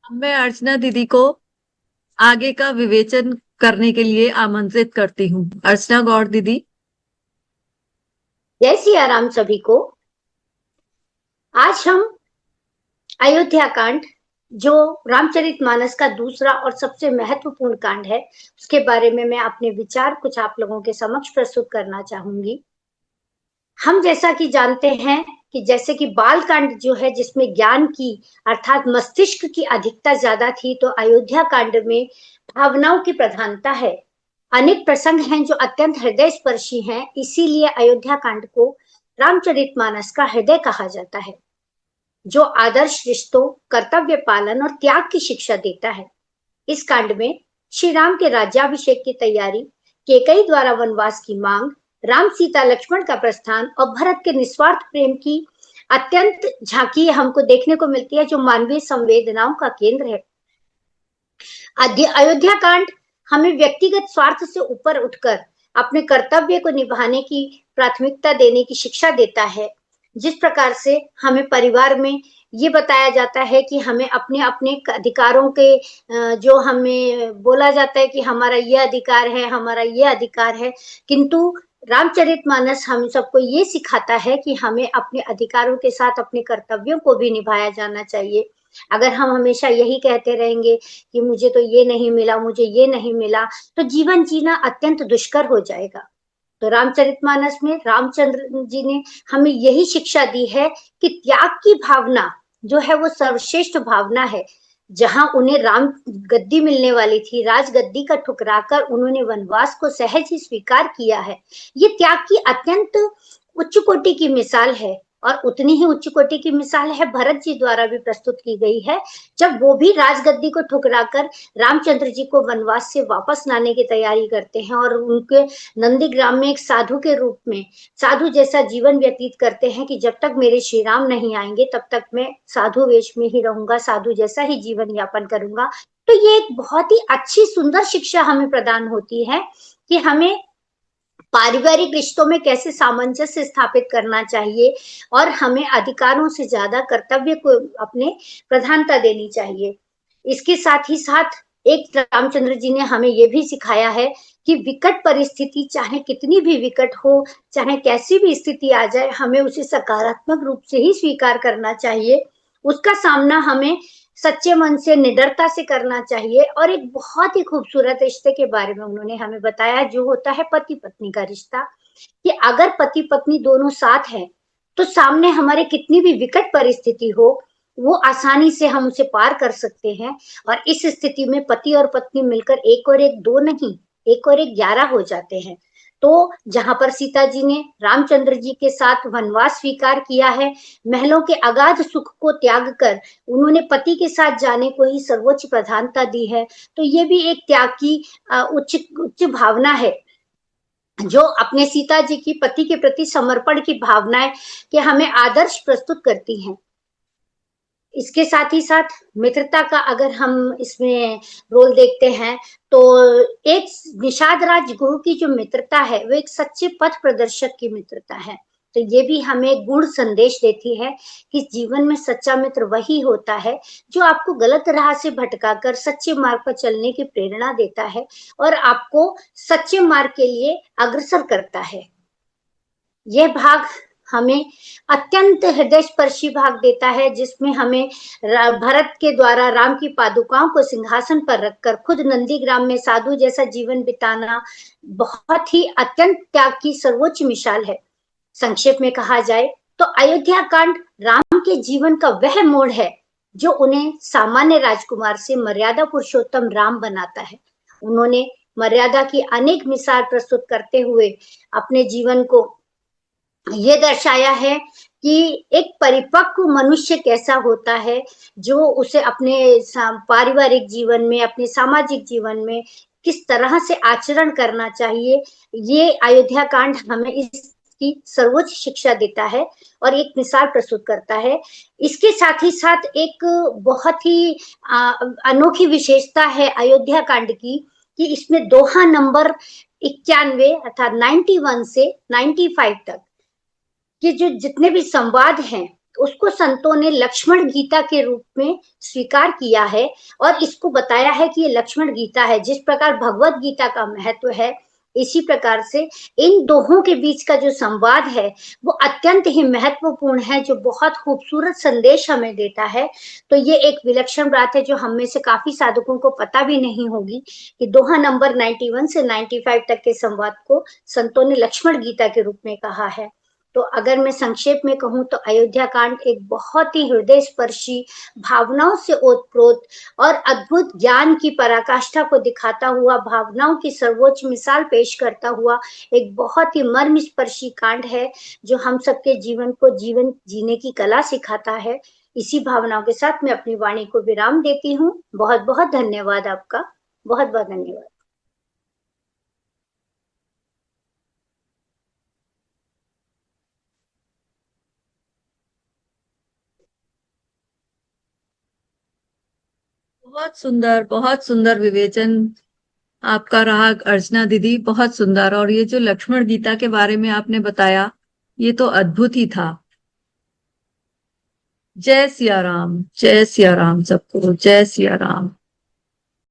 अब मैं अर्चना दीदी को आगे का विवेचन करने के लिए आमंत्रित करती हूँ। अर्चना गौड़ दीदी। जय सिया राम सभी को। आज हम अयोध्या कांड, जो रामचरितमानस का दूसरा और सबसे महत्वपूर्ण कांड है, उसके बारे में मैं अपने विचार कुछ आप लोगों के समक्ष प्रस्तुत करना चाहूंगी। हम जैसा कि जानते हैं कि जैसे कि बाल कांड जो है जिसमें ज्ञान की अर्थात मस्तिष्क की अधिकता ज्यादा थी, तो अयोध्या कांड में भावनाओं की प्रधानता है। अनेक प्रसंग हैं जो अत्यंत हृदय स्पर्शी हैं, इसीलिए अयोध्या कांड को रामचरितमानस का हृदय कहा जाता है, जो आदर्श रिश्तों, कर्तव्य पालन और त्याग की शिक्षा देता है। इस कांड में श्री राम के राज्याभिषेक की तैयारी, केकई द्वारा वनवास की मांग, राम सीता लक्ष्मण का प्रस्थान और भरत के निस्वार्थ प्रेम की अत्यंत झांकी हमको देखने को मिलती है, जो मानवीय संवेदनाओं का केंद्र है। अयोध्या कांड हमें व्यक्तिगत स्वार्थ से ऊपर उठकर अपने कर्तव्य को निभाने की प्राथमिकता देने की शिक्षा देता है। जिस प्रकार से हमें परिवार में ये बताया जाता है कि हमें अपने अपने अधिकारों के, जो हमें बोला जाता है कि हमारा ये अधिकार है, हमारा ये अधिकार है, किंतु रामचरितमानस हम सबको ये सिखाता है कि हमें अपने अधिकारों के साथ अपने कर्तव्यों को भी निभाया जाना चाहिए। अगर हम हमेशा यही कहते रहेंगे कि मुझे तो ये नहीं मिला, मुझे ये नहीं मिला, तो जीवन जीना अत्यंत दुष्कर हो जाएगा। तो रामचरितमानस में रामचंद्र जी ने हमें यही शिक्षा दी है कि त्याग की भावना जो है वो सर्वश्रेष्ठ भावना है। जहां उन्हें राम गद्दी मिलने वाली थी, राज गद्दी का ठुकराकर उन्होंने वनवास को सहज ही स्वीकार किया है। ये त्याग की अत्यंत उच्च कोटि की मिसाल है, और उतनी ही उच्च कोटि की मिसाल है भरत जी द्वारा भी प्रस्तुत की गई है, जब वो भी राजगद्दी को ठुकराकर रामचंद्र जी को वनवास से वापस लाने की तैयारी करते हैं और उनके नंदीग्राम में एक साधु के रूप में साधु जैसा जीवन व्यतीत करते हैं कि जब तक मेरे श्री राम नहीं आएंगे तब तक मैं साधु वेश में ही रहूंगा, साधु जैसा ही जीवन यापन करूंगा। तो ये एक बहुत ही अच्छी सुंदर शिक्षा हमें प्रदान होती है कि हमें पारिवारिक रिश्तों में कैसे सामंजस्य स्थापित करना चाहिए, और हमें अधिकारों से ज्यादा कर्तव्य को अपने प्रधानता देनी चाहिए। इसके साथ ही साथ एक रामचंद्र जी ने हमें यह भी सिखाया है कि विकट परिस्थिति चाहे कितनी भी विकट हो, चाहे कैसी भी स्थिति आ जाए, हमें उसे सकारात्मक रूप से ही स्वीकार करना चाहिए। उसका सामना हमें सच्चे मन से, निडरता से करना चाहिए। और एक बहुत ही खूबसूरत रिश्ते के बारे में उन्होंने हमें बताया, जो होता है पति पत्नी का रिश्ता, कि अगर पति पत्नी दोनों साथ हैं तो सामने हमारे कितनी भी विकट परिस्थिति हो, वो आसानी से हम उसे पार कर सकते हैं। और इस स्थिति में पति और पत्नी मिलकर एक और एक दो नहीं, एक और एक 11 हो जाते हैं। तो जहां पर सीता जी ने रामचंद्र जी के साथ वनवास स्वीकार किया है, महलों के अगाध सुख को त्याग कर उन्होंने पति के साथ जाने को ही सर्वोच्च प्रधानता दी है, तो ये भी एक त्याग की उच्च उच्च भावना है, जो अपने सीता जी की पति के प्रति समर्पण की भावनाएं कि हमें आदर्श प्रस्तुत करती हैं। इसके साथ ही साथ मित्रता का अगर हम इसमें रोल देखते हैं, तो एक निषाद राज गुरु की जो मित्रता है वो एक सच्चे पथ प्रदर्शक की मित्रता है। तो ये भी हमें गुण संदेश देती है कि जीवन में सच्चा मित्र वही होता है जो आपको गलत राह से भटकाकर सच्चे मार्ग पर चलने की प्रेरणा देता है और आपको सच्चे मार्ग के लिए अग्रसर करता है। यह भाग हमें अत्यंत हृदय स्पर्शी भाग देता है, जिसमें हमें भरत के द्वारा राम की पादुकाओं को सिंहासन पर रखकर खुद नंदीग्राम में साधु जैसा जीवन बिताना बहुत ही अत्यंत त्याग की सर्वोच्च मिसाल है। संक्षेप में कहा जाए तो अयोध्या कांड राम के जीवन का वह मोड़ है जो उन्हें सामान्य राजकुमार से मर्यादा पुरुषोत्तम राम बनाता है। उन्होंने मर्यादा की अनेक मिसाल प्रस्तुत करते हुए अपने जीवन को ये दर्शाया है कि एक परिपक्व मनुष्य कैसा होता है, जो उसे अपने पारिवारिक जीवन में, अपने सामाजिक जीवन में किस तरह से आचरण करना चाहिए। ये अयोध्या कांड हमें इसकी सर्वोच्च शिक्षा देता है और एक मिसाल प्रस्तुत करता है। इसके साथ ही साथ एक बहुत ही अनोखी विशेषता है अयोध्या कांड की, कि इसमें दोहा नंबर 91 अर्थात 91 से 95 तक कि जो जितने भी संवाद हैं उसको संतों ने लक्ष्मण गीता के रूप में स्वीकार किया है और इसको बताया है कि ये लक्ष्मण गीता है। जिस प्रकार भगवत गीता का महत्व है, इसी प्रकार से इन दोहों के बीच का जो संवाद है वो अत्यंत ही महत्वपूर्ण है, जो बहुत खूबसूरत संदेश हमें देता है। तो ये एक विलक्षण बात है जो हम में से काफी साधकों को पता भी नहीं होगी कि दोहा नंबर 91 से 95 तक के संवाद को संतों ने लक्ष्मण गीता के रूप में कहा है। तो अगर मैं संक्षेप में कहूं तो अयोध्या कांड एक बहुत ही हृदय स्पर्शी, भावनाओं से ओतप्रोत और अद्भुत ज्ञान की पराकाष्ठा को दिखाता हुआ, भावनाओं की सर्वोच्च मिसाल पेश करता हुआ एक बहुत ही मर्म स्पर्शी कांड है, जो हम सबके जीवन को जीवन जीने की कला सिखाता है। इसी भावनाओं के साथ मैं अपनी वाणी को विराम देती हूँ। बहुत बहुत धन्यवाद आपका, बहुत बहुत धन्यवाद। बहुत सुंदर विवेचन आपका रहा अर्चना दीदी, बहुत सुंदर। और ये जो लक्ष्मण गीता के बारे में आपने बताया, ये तो अद्भुत ही था। जय सिया राम, जय सिया राम सबको, जय सिया राम।